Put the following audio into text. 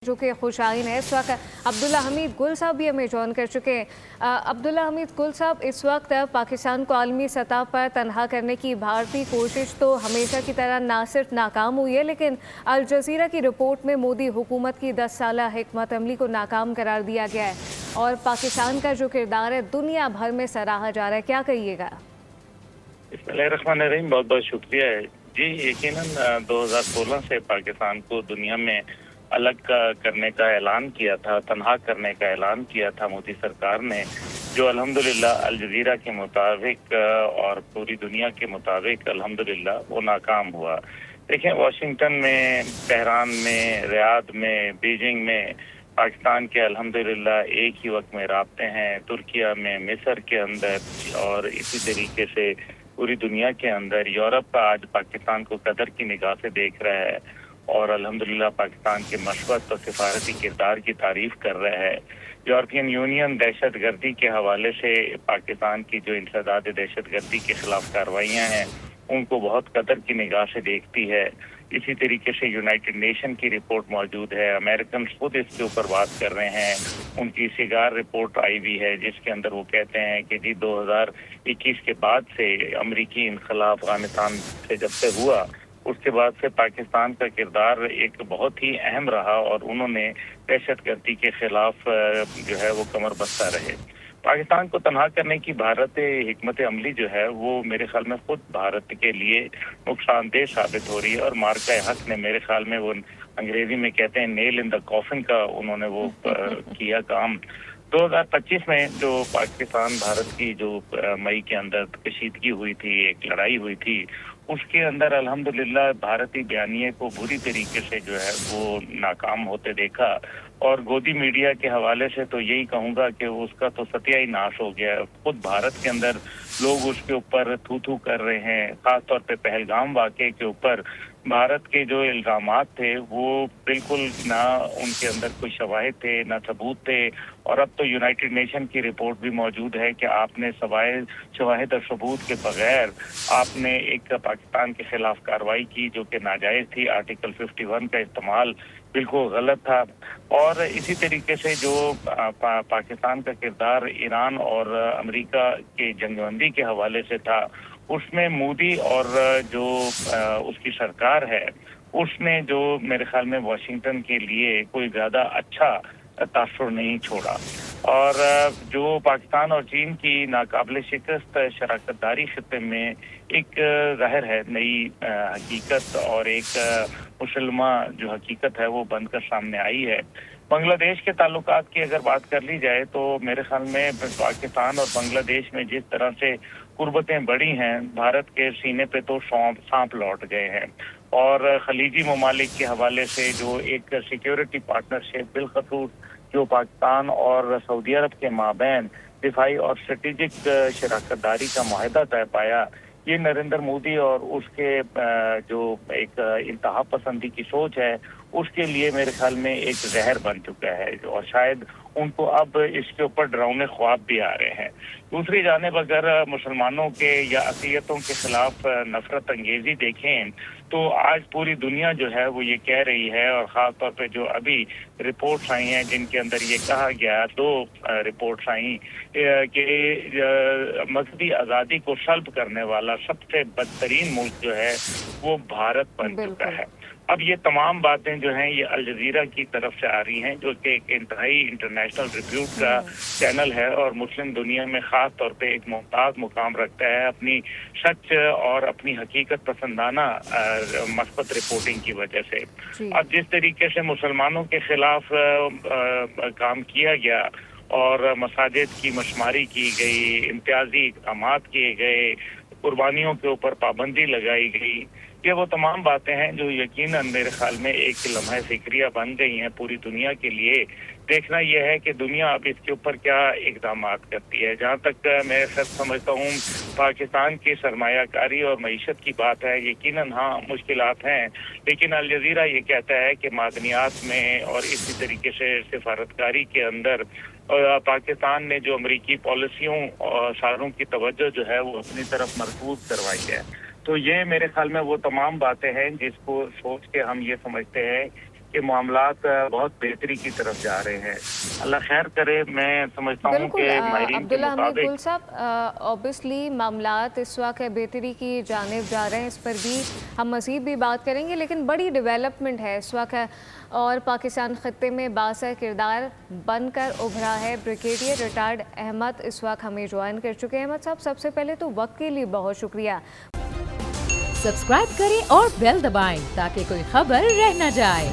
जो कि खुशाइन है इस वक्त अब्दुल्ला हमीद गुल साहब भी हमें ज्वाइन कर चुके हैं। अब्दुल्ला हमीद गुल साहब, इस वक्त पाकिस्तान को आलमी सतह पर तनहा करने की भारतीय कोशिश तो हमेशा की तरह ना सिर्फ नाकाम हुई है, लेकिन अल जज़ीरा की रिपोर्ट में मोदी हुकूमत की 10 साला हिकमत अमली को नाकाम करार दिया गया है और पाकिस्तान का जो किरदार है दुनिया भर में सराहा जा रहा है। क्या कहिएगा? बिस्मिल्लाहिर्रहमानिर्रहीम, बहुत बहुत शुक्रिया है जी। यकीनन 2016 से पाकिस्तान को दुनिया में अलग करने का ऐलान किया था, तनहा करने का ऐलान किया था मोदी सरकार ने, जो अल्हम्दुलिल्लाह अल जज़ीरा के मुताबिक और पूरी दुनिया के मुताबिक अल्हम्दुलिल्लाह वो नाकाम हुआ। देखें, वाशिंगटन में, तेहरान में, रियाद में, बीजिंग में पाकिस्तान के अल्हम्दुलिल्लाह एक ही वक्त में राब्ते हैं। तुर्किया में, मिस्र के अंदर और इसी तरीके से पूरी दुनिया के अंदर यूरोप आज पाकिस्तान को कदर की निगाह से देख रहा है और अल्हम्दुलिल्लाह पाकिस्तान के मशवत और सिफारती किरदार की तारीफ कर रहा है। यूरोपियन यूनियन दहशत गर्दी के हवाले से पाकिस्तान की जो इंसदाद दहशत गर्दी के खिलाफ कार्रवाइयाँ हैं उनको बहुत कदर की निगाह से देखती है। इसी तरीके से यूनाइटेड नेशन की रिपोर्ट मौजूद है, अमेरिकन खुद इसके ऊपर बात कर रहे हैं। उनकी सिगार रिपोर्ट आई हुई है जिसके अंदर वो कहते हैं कि जी 2021 के बाद से अमरीकी इनकलाब अफगानिस्तान से जब से हुआ उसके बाद से पाकिस्तान का किरदार एक बहुत ही अहम रहा और उन्होंने दहशत गर्दी के खिलाफ जो है वो कमर बस्ता रहे। पाकिस्तान को तनहा करने की भारत हिकमत अमली जो है वो मेरे ख्याल में खुद भारत के लिए नुकसानदेह साबित हो रही है और मार्का हक ने मेरे ख्याल में वो अंग्रेजी में कहते हैं नेल इन द कॉफिन का उन्होंने वो किया काम। 2025 में जो पाकिस्तान भारत की जो मई के अंदर कशीदगी हुई थी, एक लड़ाई हुई थी, उसके अंदर अल्हम्दुलिल्लाह भारतीय बयानिए को बुरी तरीके से जो है वो नाकाम होते देखा और गोदी मीडिया के हवाले से तो यही कहूँगा कि उसका तो सत्या ही नाश हो गया। खुद भारत के अंदर लोग उसके ऊपर थू थू कर रहे हैं। खासतौर पे पहलगाम वाक़े के ऊपर भारत के जो इल्ज़ामात थे वो बिल्कुल ना उनके अंदर कोई शवाहिद थे ना सबूत थे और अब तो यूनाइटेड नेशन की रिपोर्ट भी मौजूद है कि आपने शवाहिद और सबूत के बगैर आपने एक पाकिस्तान के खिलाफ कार्रवाई की जो कि नाजायज़ थी। आर्टिकल 51 का इस्तेमाल बिल्कुल गलत था और इसी तरीके से जो पाकिस्तान का किरदार ईरान और अमेरिका के जंगबंदी के हवाले से था उसमें मोदी और जो उसकी सरकार है उसने जो मेरे ख्याल में वाशिंगटन के लिए कोई ज़्यादा अच्छा तासुर नहीं छोड़ा और जो पाकिस्तान और चीन की नाकाबिल शिकस्त शराकतदारी खित्ते में एक ज़ाहिर है नई हकीकत और एक मुसलमा जो हकीकत है वो बनकर सामने आई है। बांग्लादेश के ताल्लुकात की अगर बात कर ली जाए तो मेरे ख्याल में पाकिस्तान और बांग्लादेश में जिस तरह से कुर्बतें बढ़ी हैं, भारत के सीने पे तो सांप लौट गए हैं और खलीजी ममालिक के हवाले से जो एक सिक्योरिटी पार्टनरशिप बिलखसूस जो पाकिस्तान और सऊदी अरब के माबैन दिफाई और स्ट्रेटेजिक शराकतदारी का माहिदा तय पाया, ये नरेंद्र मोदी और उसके जो एक इंतहा पसंदी की सोच है उसके लिए मेरे ख्याल में एक जहर बन चुका है और शायद उनको अब इसके ऊपर डरावने ख्वाब भी आ रहे हैं। दूसरी जानिब अगर मुसलमानों के या अक़लियतों के खिलाफ नफरत अंगेजी देखें तो आज पूरी दुनिया जो है वो ये कह रही है और ख़ास तौर पे जो अभी रिपोर्ट्स आई हैं जिनके अंदर ये कहा गया, दो रिपोर्ट्स आई कि मज़हबी आज़ादी को सल्ब करने वाला सबसे बदतरीन मुल्क जो है वो भारत बन चुका है। अब ये तमाम बातें जो हैं ये अल जज़ीरा की तरफ से आ रही हैं जो कि एक इंतहाई इंटरनेशनल रिप्यूट का चैनल है और मुस्लिम दुनिया में ख़ास तौर पे एक मुमताज़ मुकाम रखता है अपनी सच और अपनी हकीकत पसंदाना मस्बत रिपोर्टिंग की वजह से। अब जिस तरीके से मुसलमानों के खिलाफ काम किया गया और मसाजिद की मशमारी की गई, इम्तियाजी इक़दाम किए गए, कुर्बानियों के ऊपर पाबंदी लगाई गई, ये वो तमाम बातें हैं जो यकीनन मेरे ख्याल में एक लम्हा ज़िक्रिया बन गई हैं पूरी दुनिया के लिए। देखना यह है कि दुनिया अब इसके ऊपर क्या इक़दाम करती है। जहाँ तक मैं सच समझता हूँ पाकिस्तान की सरमायाकारी और मईशत की बात है, यकीनन हाँ मुश्किलात हैं, लेकिन अल जज़ीरा ये कहता है कि मादनियात में और इसी तरीके से सिफारतकारी के अंदर पाकिस्तान ने जो अमरीकी पॉलिसियों और सारों की तवज्जो जो है वो अपनी तरफ मरकूज करवाई है। तो ये मेरे ख्याल में वो तमाम बातें हैं जिसको सोच के हम ये समझते हैं کہ معاملات بہت بہتری کی طرف جا رہے ہیں. اللہ خیر کرے. میں سمجھتا ہوں بالکل کہ ماہرین کے عبداللہ حمید گل مطابق صاحب، اوبیسلی معاملات اس وقت بہتری کی جانب جا رہے ہیں، اس پر بھی ہم مزید بھی بات کریں گے، لیکن بڑی ڈیولپمنٹ ہے اس وقت اور پاکستان خطے میں بااثر کردار بن کر ابھرا ہے. بریگیڈیئر ریٹائرڈ احمد اس وقت ہمیں جوائن کر چکے ہیں. احمد صاحب، سب سے پہلے تو وقت کے لیے بہت شکریہ. سبسکرائب کریں اور بیل دبائیں تاکہ کوئی خبر رہ نہ جائے.